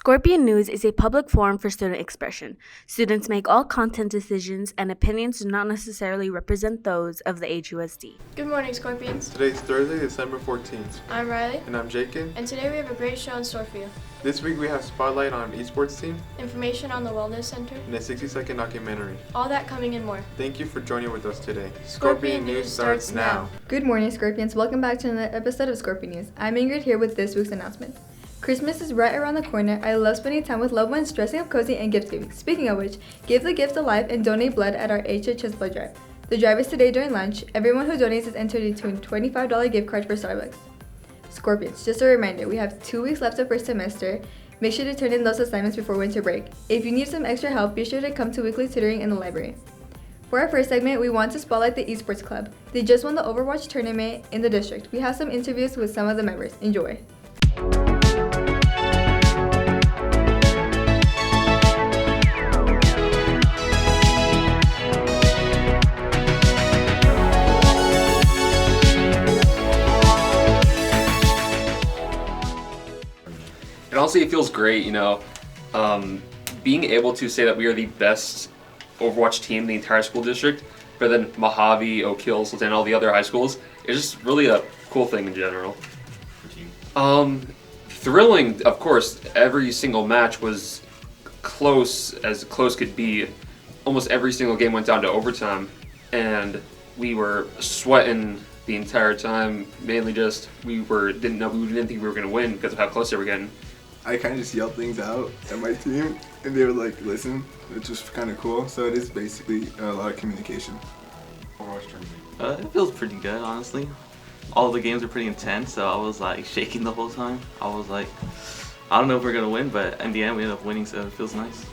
Scorpion News is a public forum for student expression. Students make all content decisions, and opinions do not necessarily represent those of the HUSD. Good morning, Scorpions. Today's Thursday, December 14th. I'm Riley. And I'm Jacob. And today we have a great show in store for you. This week we have Spotlight on esports team, information on the Wellness Center, and a 60-second documentary. All that coming and more. Thank you for joining with us today. Scorpion News starts now. Good morning, Scorpions. Welcome back to another episode of Scorpion News. I'm Ingrid here with this week's announcement. Christmas is right around the corner. I love spending time with loved ones, dressing up cozy, and gift giving. Speaking of which, give the gift alive and donate blood at our HHS blood drive. The drive is today during lunch. Everyone who donates is entered into a $25 gift card for Starbucks. Scorpions, just a reminder, we have 2 weeks left of first semester. Make sure to turn in those assignments before winter break. If you need some extra help, be sure to come to weekly tutoring in the library. For our first segment, we want to spotlight the esports club. They just won the Overwatch tournament in the district. We have some interviews with some of the members. Enjoy. And honestly, it feels great, being able to say that we are the best Overwatch team in the entire school district, better than Mojave, Oak Hill, Sultan, all the other high schools. It's just really a cool thing in general. Thrilling, of course. Every single match was close as close could be. Almost every single game went down to overtime, and we were sweating the entire time. Mainly just we didn't think we were going to win because of how close they were getting. I kind of just yelled things out at my team, and they would listen, which was kind of cool. So it is basically a lot of communication. It feels pretty good, honestly. All the games are pretty intense, so I was shaking the whole time. I was like, I don't know if we're gonna win, but in the end we ended up winning, so it feels nice.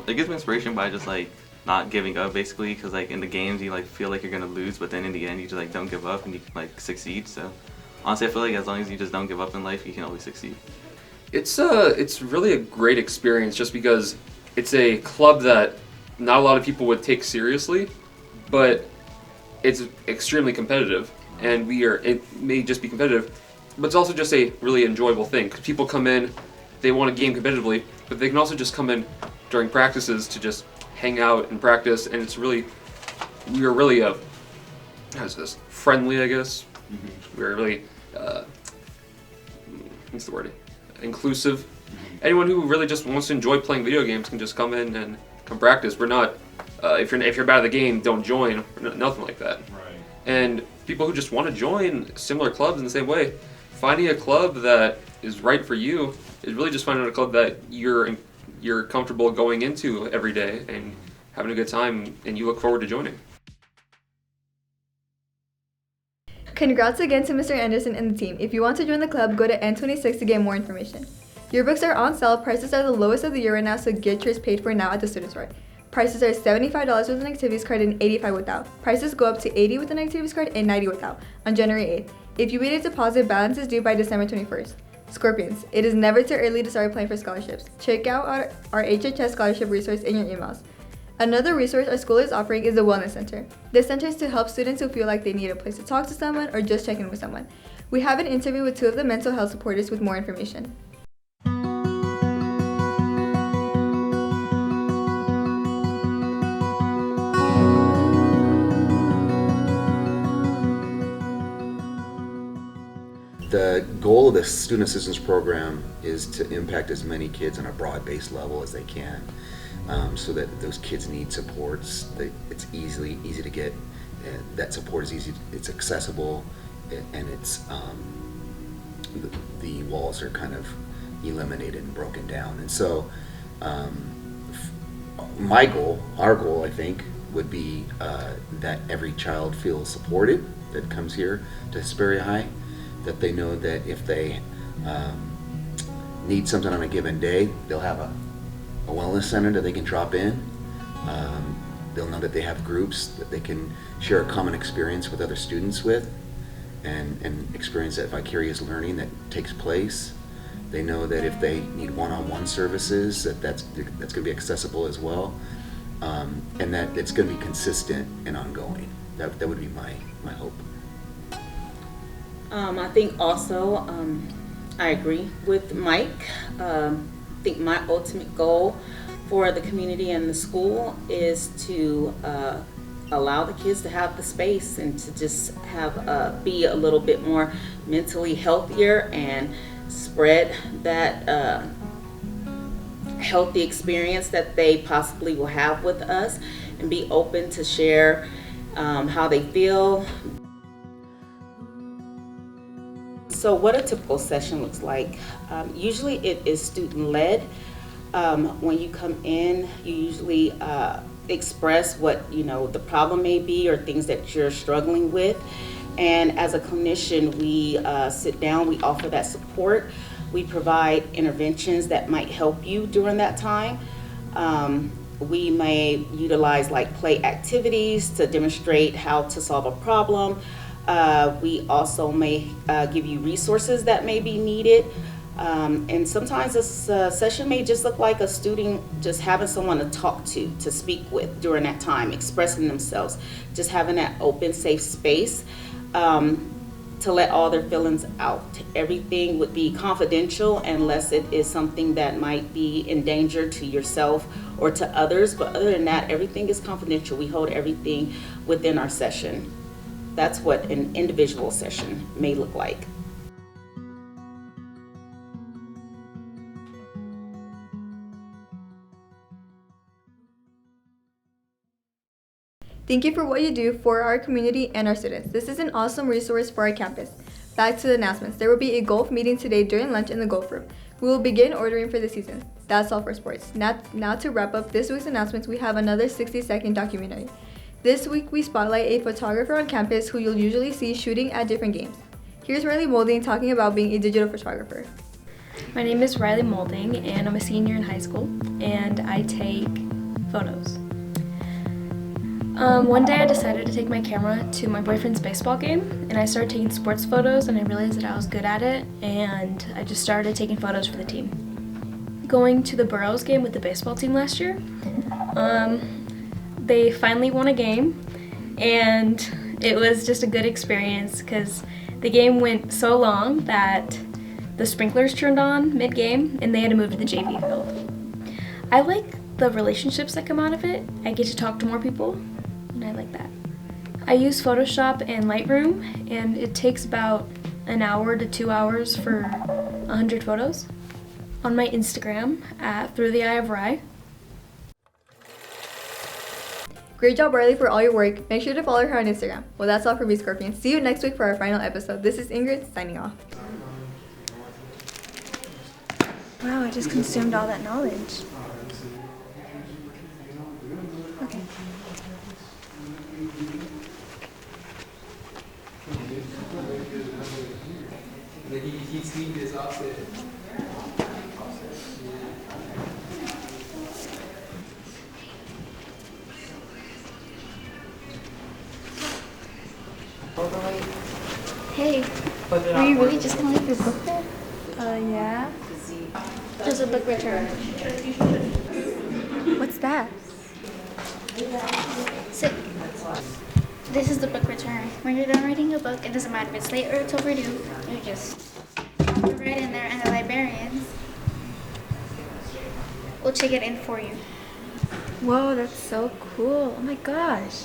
It gives me inspiration by just not giving up, basically, because in the games you feel like you're gonna lose, but then in the end you just don't give up and you can succeed. So honestly, I feel like as long as you just don't give up in life, you can always succeed. It's really a great experience just because it's a club that not a lot of people would take seriously, but it's extremely competitive, and it may just be competitive, but it's also just a really enjoyable thing because people come in, they want to game competitively, but they can also just come in during practices to just hang out and practice, and we are really friendly, I guess. Mm-hmm. We're really what's the word? Inclusive. Anyone who really just wants to enjoy playing video games can just come in and come practice. We're not if you're bad at the game, don't join. Nothing like that. Right. And people who just want to join similar clubs in the same way, finding a club that is right for you is really just finding a club that you're comfortable going into every day and having a good time, and you look forward to joining. Congrats again to Mr. Anderson and the team. If you want to join the club, go to N26 to get more information. Yearbooks are on sale. Prices are the lowest of the year right now, so get yours paid for now at the Student Store. Prices are $75 with an activities card and $85 without. Prices go up to $80 with an activities card and $90 without on January 8th. If you made a deposit, balance is due by December 21st. Scorpions, it is never too early to start applying for scholarships. Check out our HHS scholarship resource in your emails. Another resource our school is offering is the Wellness Center. This center is to help students who feel like they need a place to talk to someone or just check in with someone. We have an interview with 2 of the mental health supporters with more information. The goal of the Student Assistance Program is to impact as many kids on a broad-based level as they can, so that those kids need supports. It's easy to get. That support is easy. It's accessible, and it's the walls are kind of eliminated and broken down. And so, our goal, I think, would be that every child feels supported that comes here to Hesperia High. That they know that if they need something on a given day, they'll have a wellness center that they can drop in. They'll know that they have groups that they can share a common experience with other students with, and experience that vicarious learning that takes place. They know that if they need one-on-one services, that's going to be accessible as well, and that it's going to be consistent and ongoing. That would be my hope. I think also I agree with Mike. I think my ultimate goal for the community and the school is to allow the kids to have the space and to just have be a little bit more mentally healthier and spread that healthy experience that they possibly will have with us, and be open to share how they feel. So what a typical session looks like, usually it is student-led. When you come in, you usually express what the problem may be or things that you're struggling with. And as a clinician, we sit down, we offer that support. We provide interventions that might help you during that time. We may utilize like play activities to demonstrate how to solve a problem. We also may give you resources that may be needed. And sometimes this session may just look like a student just having someone to talk to speak with during that time, expressing themselves, just having that open, safe space to let all their feelings out. Everything would be confidential unless it is something that might be in danger to yourself or to others. But other than that, everything is confidential. We hold everything within our session. That's what an individual session may look like. Thank you for what you do for our community and our students. This is an awesome resource for our campus. Back to the announcements. There will be a golf meeting today during lunch in the golf room. We will begin ordering for the season. That's all for sports. Now to wrap up this week's announcements, we have another 60-second documentary. This week we spotlight a photographer on campus who you'll usually see shooting at different games. Here's Riley Molding talking about being a digital photographer. My name is Riley Molding, and I'm a senior in high school, and I take photos. One day I decided to take my camera to my boyfriend's baseball game, and I started taking sports photos, and I realized that I was good at it, and I just started taking photos for the team. Going to the Burroughs game with the baseball team last year, they finally won a game, and it was just a good experience because the game went so long that the sprinklers turned on mid-game, and they had to move to the JV field. I like the relationships that come out of it. I get to talk to more people, and I like that. I use Photoshop and Lightroom, and it takes about an hour to 2 hours for 100 photos. On my Instagram, at Through the Eye of Rye. Great job, Riley, for all your work. Make sure to follow her on Instagram. Well, that's all for me, Scorpions. See you next week for our final episode. This is Ingrid, signing off. Wow, I just consumed all that knowledge. Okay. Hey, were you really just gonna leave your book there? Yeah. There's a book return. What's that? So, this is the book return. When you're done reading a book, it doesn't matter if it's late or it's overdue, you just pop it right in there and the librarians will check it in for you. Whoa, that's so cool. Oh my gosh.